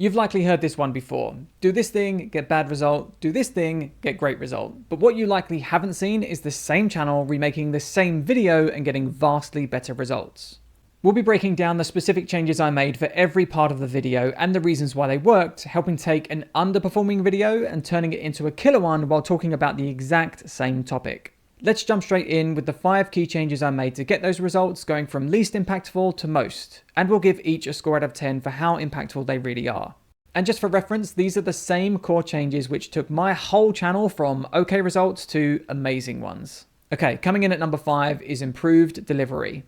You've likely heard this one before. Do this thing, get bad result. Do this thing, get great result. But what you likely haven't seen is the same channel remaking the same video and getting vastly better results. We'll be breaking down the specific changes I made for every part of the video and the reasons why they worked, helping take an underperforming video and turning it into a killer one while talking about the exact same topic. Let's jump straight in with the 5 key changes I made to get those results, going from least impactful to most, and we'll give each a score out of 10 for how impactful they really are. And just for reference, these are the same core changes which took my whole channel from okay results to amazing ones. Okay, coming in at number 5 is improved delivery.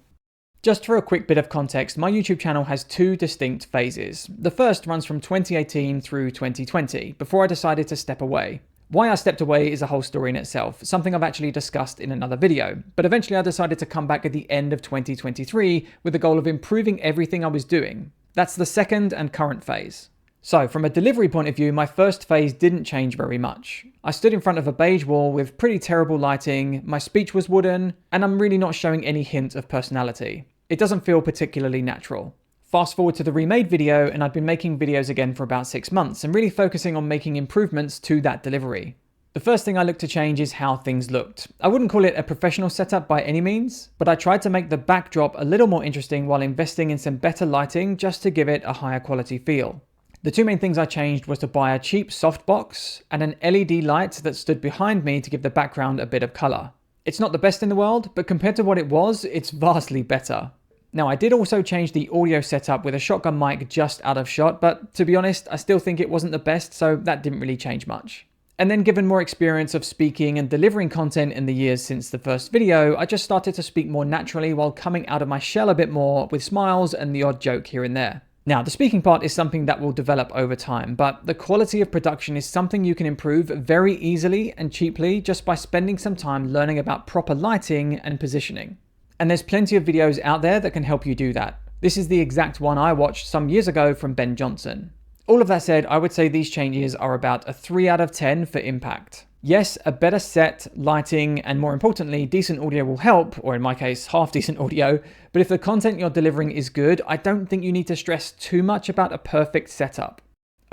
Just for a quick bit of context, my YouTube channel has 2 distinct phases. The first runs from 2018 through 2020, before I decided to step away. Why I stepped away is a whole story in itself, something I've actually discussed in another video, but eventually I decided to come back at the end of 2023 with the goal of improving everything I was doing. That's the second and current phase. So from a delivery point of view, my first phase didn't change very much. I stood in front of a beige wall with pretty terrible lighting, my speech was wooden, and I'm really not showing any hint of personality. It doesn't feel particularly natural. Fast forward to the remade video, and I'd been making videos again for about 6 months and really focusing on making improvements to that delivery. The first thing I looked to change is how things looked. I wouldn't call it a professional setup by any means, but I tried to make the backdrop a little more interesting while investing in some better lighting just to give it a higher quality feel. The 2 main things I changed was to buy a cheap softbox and an LED light that stood behind me to give the background a bit of color. It's not the best in the world, but compared to what it was, it's vastly better. Now, I did also change the audio setup with a shotgun mic just out of shot, but to be honest, I still think it wasn't the best, so that didn't really change much. And then given more experience of speaking and delivering content in the years since the first video, I just started to speak more naturally while coming out of my shell a bit more with smiles and the odd joke here and there. Now, the speaking part is something that will develop over time, but the quality of production is something you can improve very easily and cheaply just by spending some time learning about proper lighting and positioning. And there's plenty of videos out there that can help you do that. This is the exact one I watched some years ago from Ben Johnson. All of that said, I would say these changes are about a 3 out of 10 for impact. Yes, a better set, lighting, and more importantly, decent audio will help, or in my case, half decent audio, but if the content you're delivering is good, I don't think you need to stress too much about a perfect setup.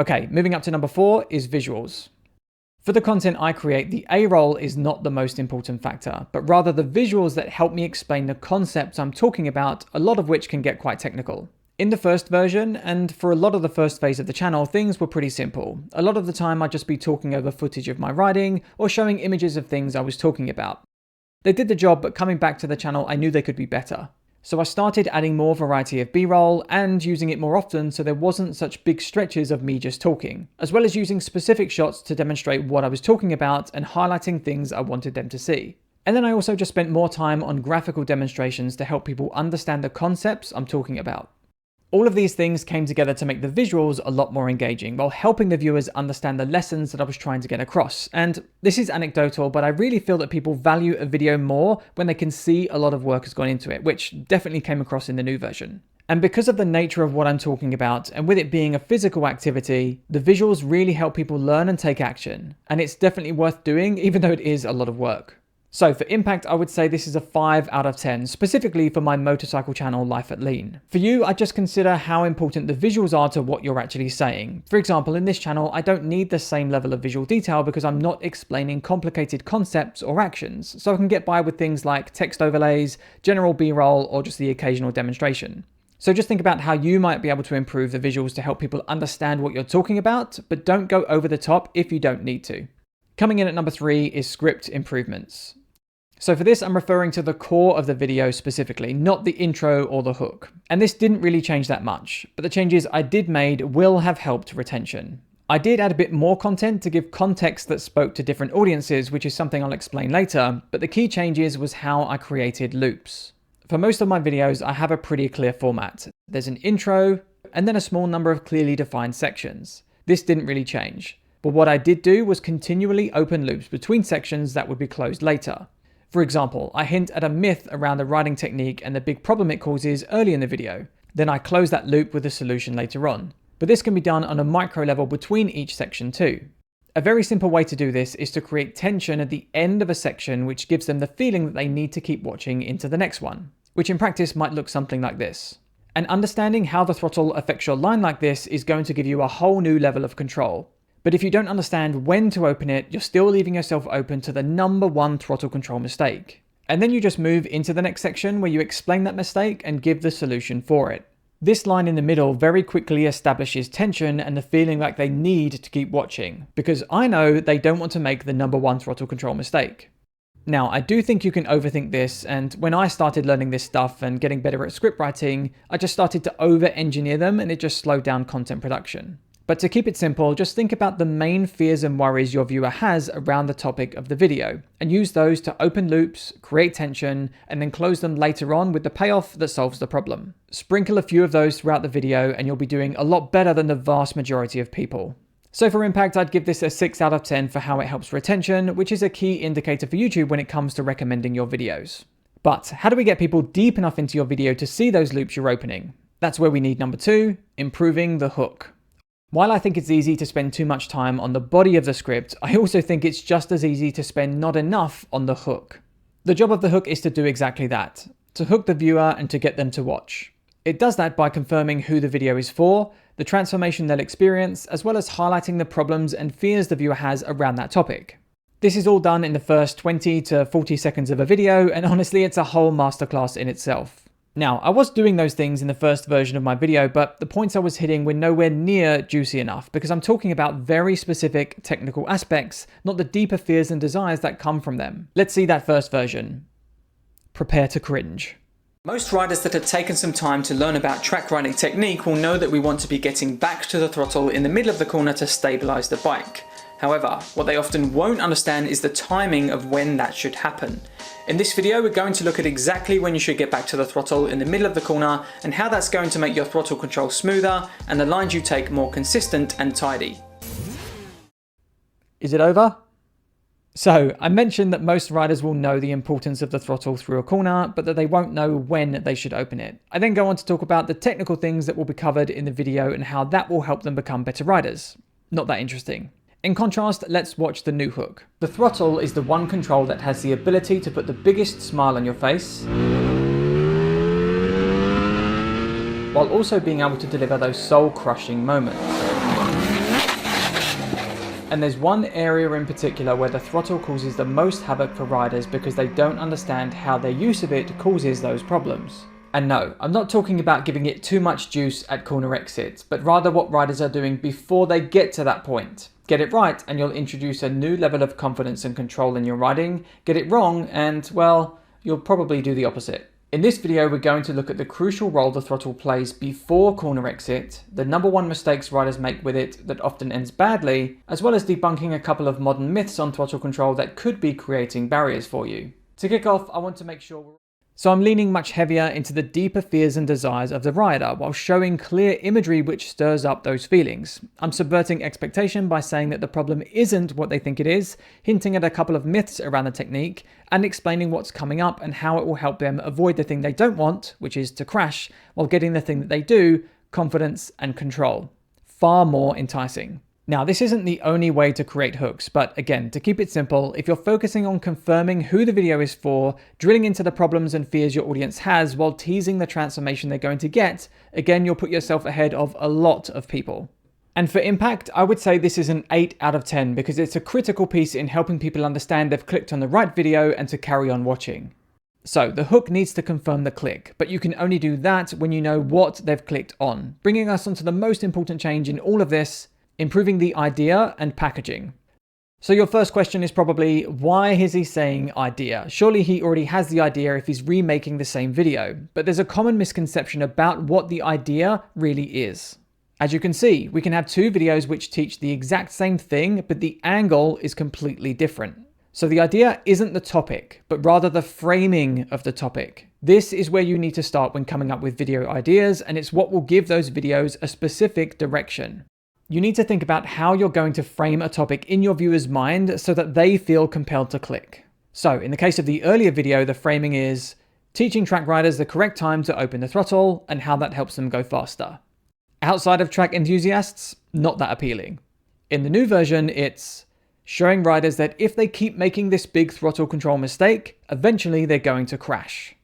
Okay, moving up to number 4 is visuals. For the content I create, the A-roll is not the most important factor, but rather the visuals that help me explain the concepts I'm talking about, a lot of which can get quite technical. In the first version, and for a lot of the first phase of the channel, things were pretty simple. A lot of the time I'd just be talking over footage of my writing, or showing images of things I was talking about. They did the job, but coming back to the channel, I knew they could be better. So I started adding more variety of B-roll and using it more often so there wasn't such big stretches of me just talking, as well as using specific shots to demonstrate what I was talking about and highlighting things I wanted them to see. And then I also just spent more time on graphical demonstrations to help people understand the concepts I'm talking about. All of these things came together to make the visuals a lot more engaging while helping the viewers understand the lessons that I was trying to get across. And this is anecdotal, but I really feel that people value a video more when they can see a lot of work has gone into it, which definitely came across in the new version. And because of the nature of what I'm talking about, and with it being a physical activity, the visuals really help people learn and take action. And it's definitely worth doing, even though it is a lot of work. So for impact, I would say this is a 5 out of 10, specifically for my motorcycle channel, Life at Lean. For you, I just consider how important the visuals are to what you're actually saying. For example, in this channel, I don't need the same level of visual detail because I'm not explaining complicated concepts or actions, so I can get by with things like text overlays, general B-roll, or just the occasional demonstration. So just think about how you might be able to improve the visuals to help people understand what you're talking about, but don't go over the top if you don't need to. Coming in at number 3 is script improvements. So for this, I'm referring to the core of the video specifically, not the intro or the hook. And this didn't really change that much, but the changes I did made will have helped retention. I did add a bit more content to give context that spoke to different audiences, which is something I'll explain later, but the key changes was how I created loops. For most of my videos, I have a pretty clear format. There's an intro, and then a small number of clearly defined sections. This didn't really change. But what I did do was continually open loops between sections that would be closed later. For example, I hint at a myth around the writing technique and the big problem it causes early in the video. Then I close that loop with a solution later on. But this can be done on a micro level between each section too. A very simple way to do this is to create tension at the end of a section which gives them the feeling that they need to keep watching into the next one, which in practice might look something like this. And understanding how the throttle affects your line like this is going to give you a whole new level of control. But if you don't understand when to open it, you're still leaving yourself open to the number one throttle control mistake. And then you just move into the next section where you explain that mistake and give the solution for it. This line in the middle very quickly establishes tension and the feeling like they need to keep watching, because I know they don't want to make the number one throttle control mistake. Now, I do think you can overthink this, and when I started learning this stuff and getting better at script writing, I just started to over-engineer them and it just slowed down content production. But to keep it simple, just think about the main fears and worries your viewer has around the topic of the video, and use those to open loops, create tension, and then close them later on with the payoff that solves the problem. Sprinkle a few of those throughout the video and you'll be doing a lot better than the vast majority of people. So for impact, I'd give this a 6 out of 10 for how it helps retention, which is a key indicator for YouTube when it comes to recommending your videos. But how do we get people deep enough into your video to see those loops you're opening? That's where we need number 2, improving the hook. While I think it's easy to spend too much time on the body of the script, I also think it's just as easy to spend not enough on the hook. The job of the hook is to do exactly that, to hook the viewer and to get them to watch. It does that by confirming who the video is for, the transformation they'll experience, as well as highlighting the problems and fears the viewer has around that topic. This is all done in the first 20 to 40 seconds of a video, and honestly, it's a whole masterclass in itself. Now, I was doing those things in the first version of my video, but the points I was hitting were nowhere near juicy enough because I'm talking about very specific technical aspects, not the deeper fears and desires that come from them. Let's see that first version. Prepare to cringe. Most riders that have taken some time to learn about track riding technique will know that we want to be getting back to the throttle in the middle of the corner to stabilize the bike. However, what they often won't understand is the timing of when that should happen. In this video, we're going to look at exactly when you should get back to the throttle in the middle of the corner and how that's going to make your throttle control smoother and the lines you take more consistent and tidy. Is it over? So, I mentioned that most riders will know the importance of the throttle through a corner, but that they won't know when they should open it. I then go on to talk about the technical things that will be covered in the video and how that will help them become better riders. Not that interesting. In contrast, let's watch the new hook. The throttle is the one control that has the ability to put the biggest smile on your face, while also being able to deliver those soul-crushing moments. And there's one area in particular where the throttle causes the most havoc for riders because they don't understand how their use of it causes those problems. And no, I'm not talking about giving it too much juice at corner exits, but rather what riders are doing before they get to that point. Get it right and you'll introduce a new level of confidence and control in your riding. Get it wrong and, well, you'll probably do the opposite. In this video, we're going to look at the crucial role the throttle plays before corner exit, the number one mistakes riders make with it that often ends badly, as well as debunking a couple of modern myths on throttle control that could be creating barriers for you. To kick off, I want to make sure So I'm leaning much heavier into the deeper fears and desires of the rider while showing clear imagery which stirs up those feelings. I'm subverting expectation by saying that the problem isn't what they think it is, hinting at a couple of myths around the technique, and explaining what's coming up and how it will help them avoid the thing they don't want, which is to crash, while getting the thing that they do, confidence and control. Far more enticing. Now, this isn't the only way to create hooks, but again, to keep it simple, if you're focusing on confirming who the video is for, drilling into the problems and fears your audience has while teasing the transformation they're going to get, again, you'll put yourself ahead of a lot of people. And for impact, I would say this is an 8 out of 10 because it's a critical piece in helping people understand they've clicked on the right video and to carry on watching. So the hook needs to confirm the click, but you can only do that when you know what they've clicked on, bringing us onto the most important change in all of this, improving the idea and packaging. So your first question is probably, why is he saying idea? Surely he already has the idea if he's remaking the same video. But there's a common misconception about what the idea really is. As you can see, we can have two videos which teach the exact same thing, but the angle is completely different. So the idea isn't the topic, but rather the framing of the topic. This is where you need to start when coming up with video ideas, and it's what will give those videos a specific direction. You need to think about how you're going to frame a topic in your viewer's mind so that they feel compelled to click. So in the case of the earlier video, the framing is teaching track riders the correct time to open the throttle and how that helps them go faster. Outside of track enthusiasts, not that appealing. In the new version, it's showing riders that if they keep making this big throttle control mistake, eventually they're going to crash.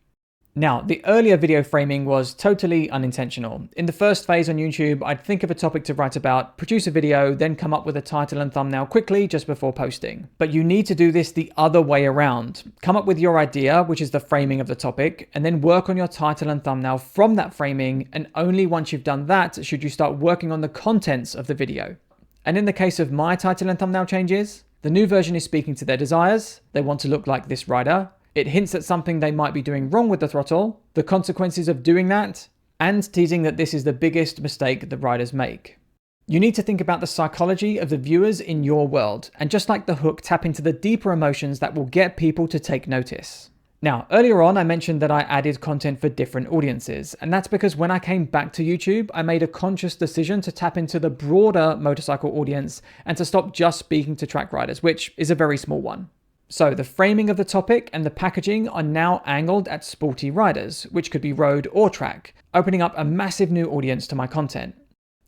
Now, the earlier video framing was totally unintentional. In the first phase on YouTube, I'd think of a topic to write about, produce a video, then come up with a title and thumbnail quickly just before posting. But you need to do this the other way around. Come up with your idea, which is the framing of the topic, and then work on your title and thumbnail from that framing, and only once you've done that should you start working on the contents of the video. And in the case of my title and thumbnail changes, the new version is speaking to their desires. They want to look like this rider. It hints at something they might be doing wrong with the throttle, the consequences of doing that, and teasing that this is the biggest mistake the riders make. You need to think about the psychology of the viewers in your world, and just like the hook, tap into the deeper emotions that will get people to take notice. Now, earlier on, I mentioned that I added content for different audiences, and that's because when I came back to YouTube, I made a conscious decision to tap into the broader motorcycle audience and to stop just speaking to track riders, which is a very small one. So the framing of the topic and the packaging are now angled at sporty riders, which could be road or track, opening up a massive new audience to my content.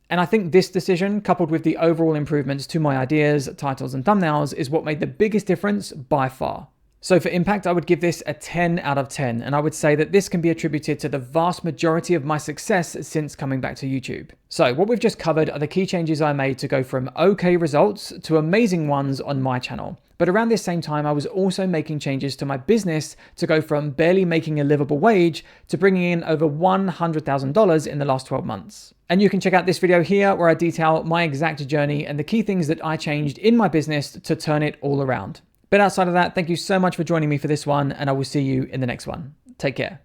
And I think this decision, coupled with the overall improvements to my ideas, titles, and thumbnails, is what made the biggest difference by far. So for impact, I would give this a 10 out of 10, and I would say that this can be attributed to the vast majority of my success since coming back to YouTube. So what we've just covered are the key changes I made to go from okay results to amazing ones on my channel. But around this same time, I was also making changes to my business to go from barely making a livable wage to bringing in over $100,000 in the last 12 months. And you can check out this video here where I detail my exact journey and the key things that I changed in my business to turn it all around. But outside of that, thank you so much for joining me for this one, and I will see you in the next one. Take care.